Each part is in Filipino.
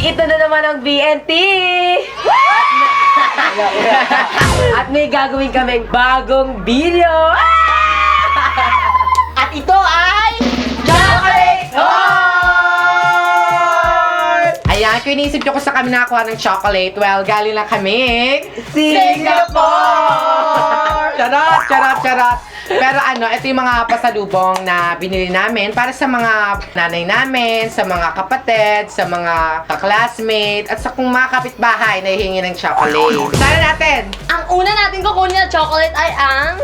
Ito na naman ang BNT! At may gagawin kaming bagong video! At ito ay... Chocolate Heart! Ayan, kung iniisip nyo kung sa kami nakakuha ng chocolate, well, galing lang kami Singapore! Charot, charot, charot. Pero ito yung mga pasalubong na binili namin para sa mga nanay namin, sa mga kapatid, sa mga classmate, at sa kung mga kapitbahay na hihingi ng chocolate. Sana natin! Ang una natin kukunin na chocolate ay ang...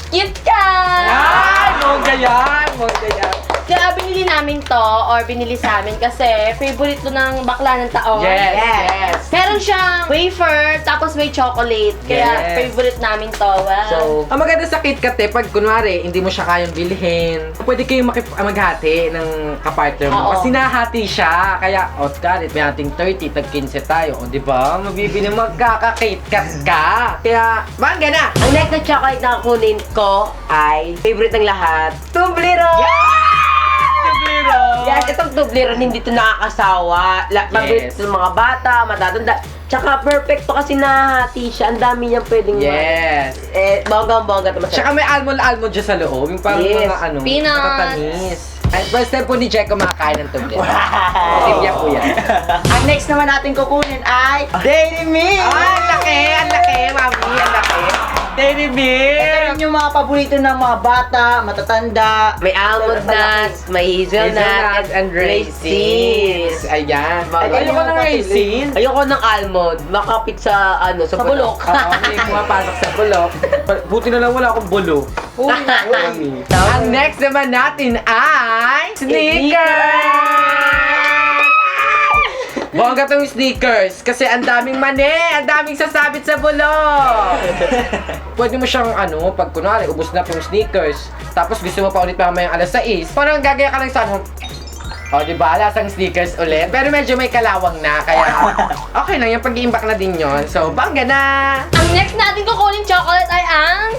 KitKat! Ay! Mongga yan! Mongga yan! Kaya binili namin to, or binili sa amin kasi favorite to ng bakla ng taon. Yes, yes. Meron siyang wafer, tapos may chocolate. Kaya Yes. favorite namin to. Well, So, ang maganda sa KitKat pag kunwari, hindi mo siya kayang bilhin, pwede kayong maghati ng kapartner mo. Oo. Kasi nahati siya. Kaya, galit, may ating 30, tag 15 tayo. O, di ba? Mabibili magkaka-KitKat ka. Kaya, bangga na! Ang next na chocolate na kukunin ko ay favorite ng lahat, Toblerone! Yes, itong Toblerone hindi ito nakakasawa. Favorite Yes. ng mga bata, matatanda. Tsaka perfect to kasi nahati siya. Ang dami niyang pwedeng Yes. bonggang-bongga ito masarap. Tsaka may almond dyan sa loob. Yung parang Yes. mga Peanuts. matatamis. Ay, first time po ni Jack kumakain ng Toblerone. Tibya po yan. Ang next naman natin kukunin ay Dairy Milk! Ang laki! Ang laki! Mami, ang laki! Dairy Ito Milk! rin yung mga paborito ng mga bata, matatanda. May almond nuts, may hazelnut, and raisins. Ayan. Ayoko ng raisins. Ayoko ng almond. Makapit sa sa bulok. Oo, may pumapasok sa bulok. Buti na lang wala akong bulok. Ang next naman natin ay Snickers! Bongga tong Snickers kasi ang daming mani, ang daming sasabit sa bulok. Pwede mo siyang pag kunwari, ubos na yung Snickers, tapos gusto mo pa ulit mamayang alas 6, parang gagaya ka lang sa diba? Lasang Snickers ulit. Pero medyo may kalawang na, kaya okay lang yung pag-iimbak na din yon. So, bangga na! ang next natin kukunin chocolate ay ang...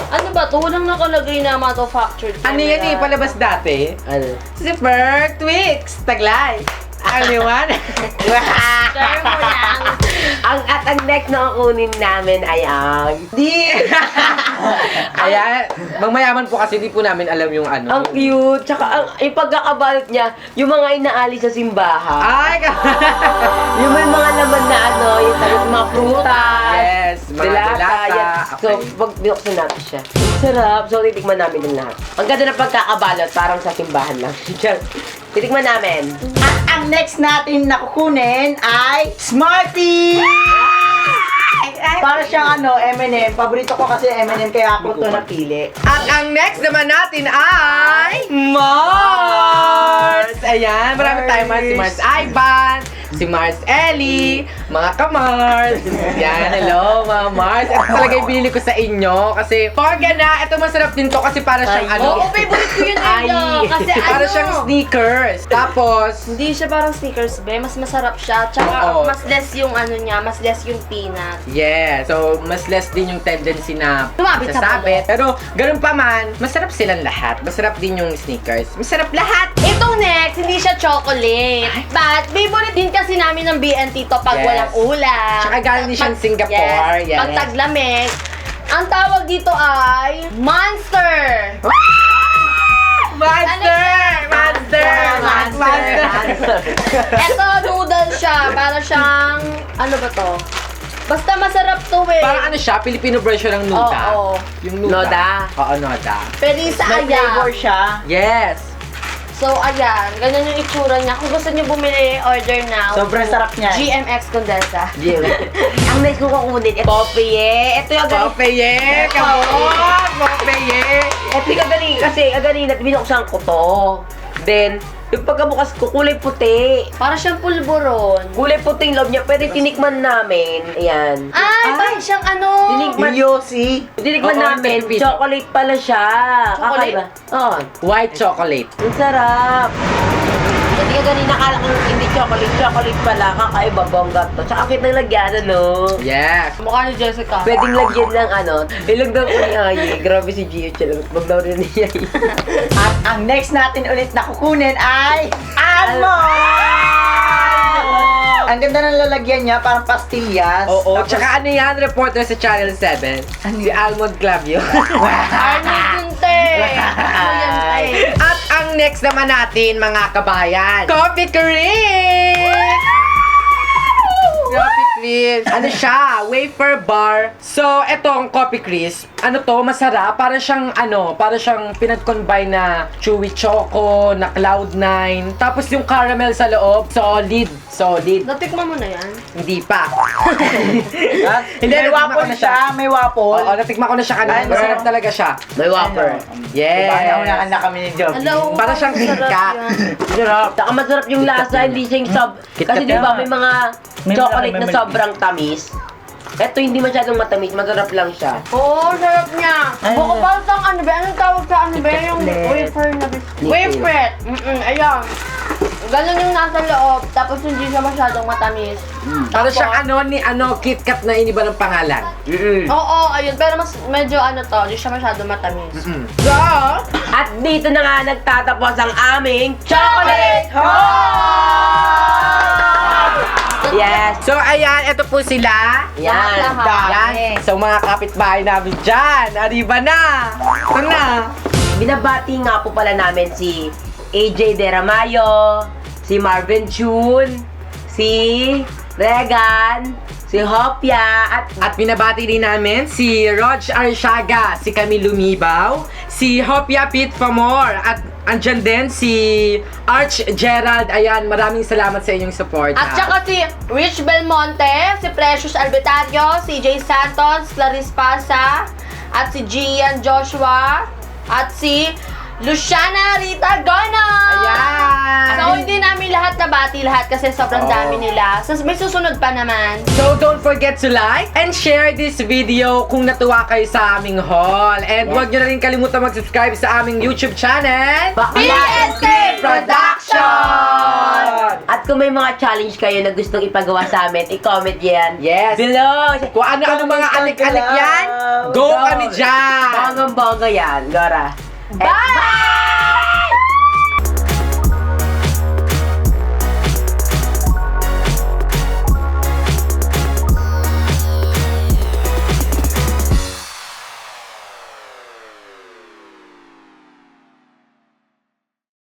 Ano ba to? Walang nakalagay na manufactured. Ano yan palabas dati? Ano? Super Twix! Taglay! Ang liwan! Share mo lang. Ang next na kukunin namin ay ang... Ayan, magmayaman po kasi di po namin alam yung Ang cute. Tsaka yung pagkakabalot niya, yung mga inaalis sa simbahan. Ay! Yung may mga laman na yung mga prutas. Yes, mga dilata. Yan. So, Okay. pag binuksan natin siya. Ang sarap. So, titikman namin yung lahat. Ang ganda ng pagkakabalot, parang sa simbahan lang. Titikman namin. At ang next natin na kukunin ay Smarties! Para siyang M&M. Paborito ko kasi M&M kaya ako ito napili. At ang next naman natin ay Mars! Ayan, marami tayong Mars. Si Mars Ivan, si Mars Ellie, mga ka-Mars. Yan, hello mga Mars. Ito talaga yung binili ko sa inyo kasi porga na. Ito masarap din to kasi para siyang Oo, favorite ko yun Kasi para siyang sneakers. Tapos, hindi siya parang Snickers, be. Mas masarap siya. Tsaka Oo. mas less yung niya, mas less yung peanut. yes. So, mas less din yung tendency na Lumapit sa sasabit. Pero, ganun pa man, masarap silang lahat. Masarap din yung sneakers. Masarap lahat! Itong next, hindi siya chocolate. But, favorite din kasi namin ng BNT to pag Yes. walang ulam. Tsaka galing din siyang Singapore. Yes. Pag taglamig. Ang tawag dito ay Monster! Monster! Monster! Monster! Ito, noodle siya. Para siyang, ano ba to? Basta masarap to eh. Parang siya, Filipino version ng Nuda. Oo. Yung Nuda. Noda. Oo, Noda. Pwede sa May flavor aya. siya. Yes! So, ayan. Ganyan yung itsura niya. Kung gusto niyo bumili, order now. Sobrang sarap niya. GMX Condesa. Ang next ko kukunin, Popeye. Ito yung Popeye! Come on! Popeye! Ito yung kasi agaling binuksan ko to. Then, yung pagkabukas ko, kulay puti. Para siyang pulburon. Kulay puting loob niya, pwede tinikman namin. Ayan. Ay, parang siyang ano. Tinikman, Yossi. tinikman Oo, namin, Pilipino. chocolate pala siya. Chocolate? Kakaiba. Oo. White chocolate. Ang sarap. Hindi ka ganina kala kung hindi chocolate pala, kakaiba bongga to. Tsaka kitang lagyan, ano? Yes. Mukha ni Jessica. Pwedeng lagyan ng ano, ilog daw ko ni Aye. Grabe si Gio, chalo. Wag daw rin ni Aye. At ang next natin ulit na kukunin ay almond! Ang ganda ng lalagyan niya, parang pastillas. Oo, Tapos- tsaka ano yan, reporter sa Channel 7? Si Almond Clavio. Arnie Kunte. Ano yan, te? At ang next naman natin, mga kabayan, Coffee Crisp! Coffee Crisp. Ano siya? Wafer bar. So, etong Coffee Crisp, ano to, masarap. Para siyang, pinag-combine na chewy choco, na Cloud9. Tapos yung caramel sa loob, solid. Natikman mo na yan? Hindi pa. Ha? Hindi, May natikman ko waffle na siya, may waffle. Oo, natikman ko na siya kanina. Ay, Masarap talaga siya. May whopper. Yes. Diba, naunahan na kami ni Job. Hello. Para siyang masarap KitKat. yan. Sarap. Saka masarap yung lasa, hindi siya yung Kasi di ba may mga May chocolate malaki, na may sobrang tamis. Ito hindi masyadong matamis, masarap lang siya. Oo, sarap niya. Ay, Buko pa siyang ano ba? Anong tawag sa ano ba? Yung Chocolate. wafer na biscuit. Nipple. Wafer. Ayan. Ganun yung nasa loob, tapos hindi siya masyadong matamis. Para Tapos- siyang KitKat na iniba ng pangalan. Oo, ayun. Pero mas medyo ano to, hindi siya masyadong matamis. So, At dito na nga nagtatapos ang aming Chocolate Haul! Yes! so ayan, ito po sila. Yan! Lahat. Yan. So mga kapitbahay namin dyan. Arriba na. Ito na. Binabati nga po pala namin si AJ De Ramayo, si Marvin Chun, si Regan, si Hopia, At binabati din namin si Rog Arshaga, si Camille Lumibaw, si Hopia Pete Famor, at andyan din si Arch Gerald. Ayan, maraming salamat sa inyong support. At saka si Rich Belmonte, si Precious Albitario, si Jay Santos, Clarice Pasa, at si Gian Joshua, at si Luciana Rita Gona! Ayan. So, hindi namin lahat nabati lahat kasi sobrang dami nila. So, may susunod pa naman. So don't forget to like and share this video kung natuwa kayo sa aming haul. And huwag nyo na rin kalimutan mag-subscribe sa aming YouTube channel. PNT Production! At kung may mga challenge kayo na gustong ipagawa sa amin, i-comment yan Yes. below. Kung ano-ano mga alik-alik yan, go kami dyan! Bonggang-bongga yan, Gora. Bye!